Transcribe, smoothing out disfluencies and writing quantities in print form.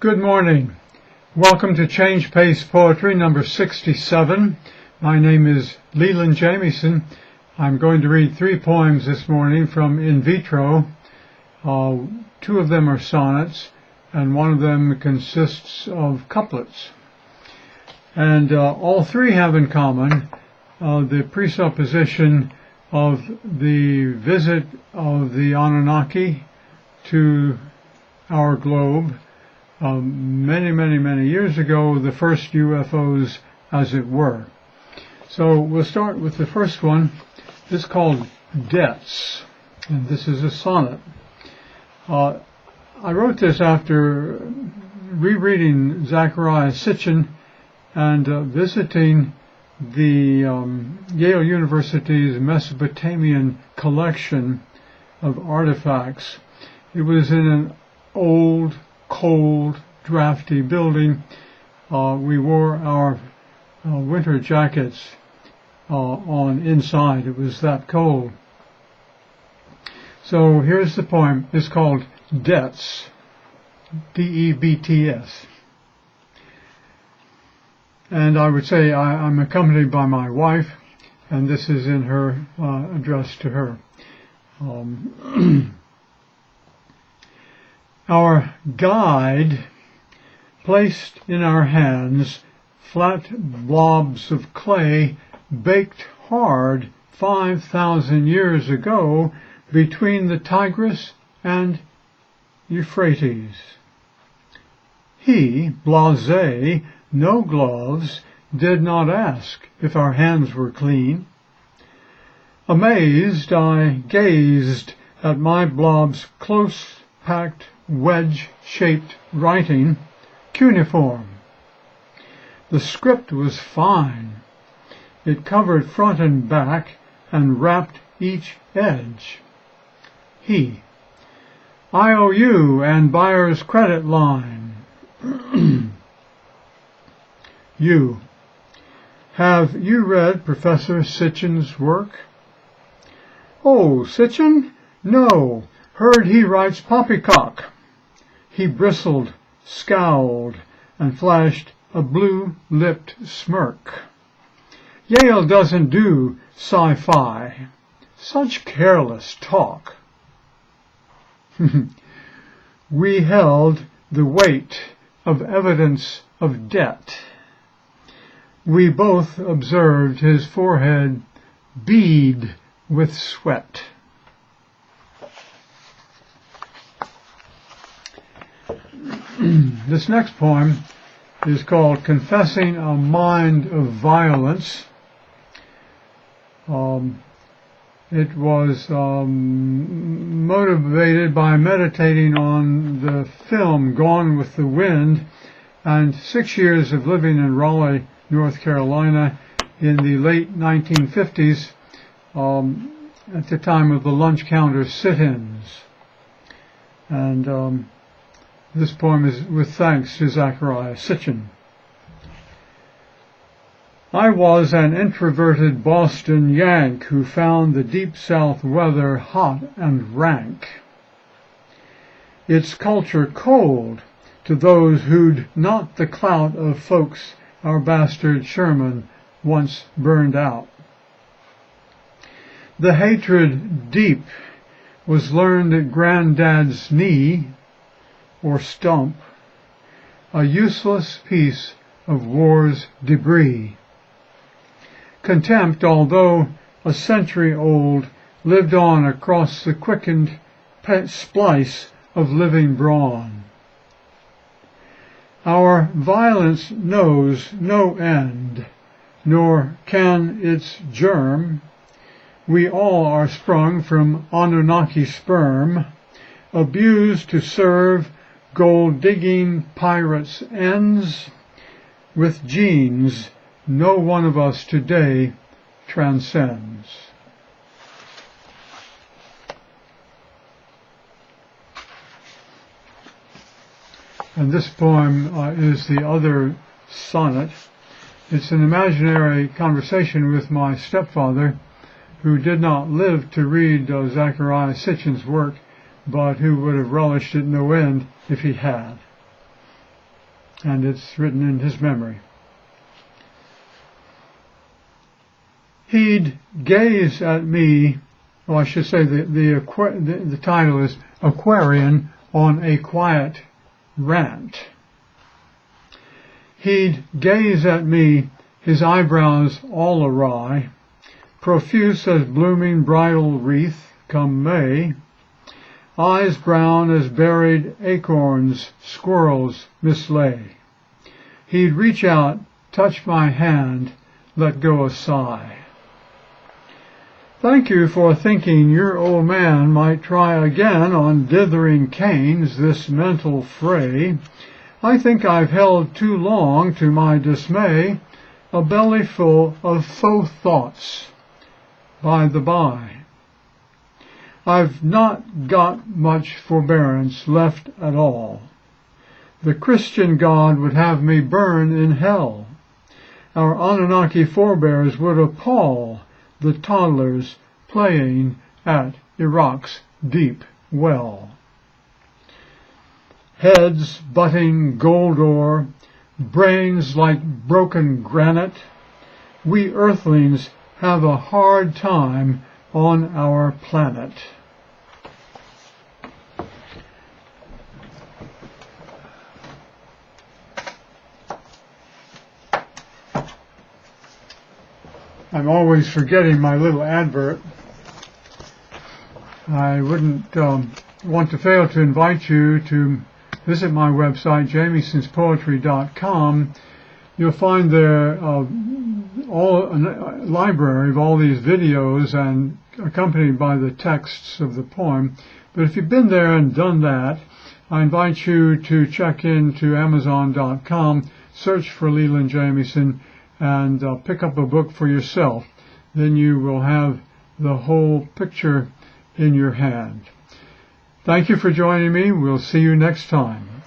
Good morning. Welcome to Change Pace Poetry number 67. My name is Leland Jamieson. I'm going to read 3 poems this morning from In Vitro. 2 of them are sonnets, and 1 of them consists of couplets. And all 3 have in common the presupposition of the visit of the Anunnaki to our globe many years ago, the first UFOs, as it were. So we'll start with the first one. This is called Debts, and this is a sonnet. I wrote this after rereading Zecharia Sitchin and visiting the Yale University's Mesopotamian collection of artifacts. It was in an old, cold, drafty building. We wore our winter jackets on inside. It was that cold. So here's the poem. It's called Debts, D-E-B-T-S. And I would say I'm accompanied by my wife, and this is in her address to her. Our guide placed in our hands flat blobs of clay baked hard 5,000 years ago between the Tigris and Euphrates. He, blasé, no gloves, did not ask if our hands were clean. Amazed, I gazed at my blob's close-packed, wedge-shaped writing, cuneiform. The script was fine. It covered front and back and wrapped each edge. He, IOU and buyer's credit line. You, have you read Professor Sitchin's work? Oh, Sitchin? No, heard he writes poppycock. He bristled, scowled, and flashed a blue-lipped smirk. Yale doesn't do sci-fi. Such careless talk. We held the weight of evidence of debt. We both observed his forehead bead with sweat. This next poem is called Confessing a Mind of Violence. It was motivated by meditating on the film Gone with the Wind and 6 years of living in Raleigh, North Carolina in the late 1950s at the time of the lunch counter sit-ins. And this poem is with thanks to Zecharia Sitchin. I was an introverted Boston Yank who found the deep South weather hot and rank. Its culture cold to those who'd not the clout of folks our bastard Sherman once burned out. The hatred deep was learned at Granddad's knee, or stump, a useless piece of war's debris. Contempt, although a century old, lived on across the quickened splice of living brawn. Our violence knows no end, nor can its germ. We all are sprung from Anunnaki sperm, abused to serve gold-digging pirates' ends. With genes, no one of us today transcends. And this poem is the other sonnet. It's an imaginary conversation with my stepfather, who did not live to read Zecharia Sitchin's work, but who would have relished it no end if he had. and it's written in his memory. He'd gaze at me, or I should say the title is Aquarian on a Quiet Rant. He'd gaze at me, his eyebrows all awry, profuse as blooming bridal wreath come May, eyes brown as buried acorns squirrels mislay. He'd reach out, touch my hand, let go a sigh. Thank you for thinking your old man might try again on dithering canes this mental fray. I think I've held too long, to my dismay, a belly full of faux thoughts. By the by, I've not got much forbearance left at all. The Christian God would have me burn in hell. Our Anunnaki forebears would appall the toddlers playing at Iraq's deep well. Heads butting gold ore, brains like broken granite, we earthlings have a hard time on our planet. I'm always forgetting my little advert. I wouldn't want to fail to invite you to visit my website, jamiesonspoetry.com. You'll find there a library of all these videos and accompanied by the texts of the poem. But if you've been there and done that, I invite you to check into Amazon.com, search for Leland Jamieson, and pick up a book for yourself. Then you will have the whole picture in your hand. Thank you for joining me. We'll see you next time.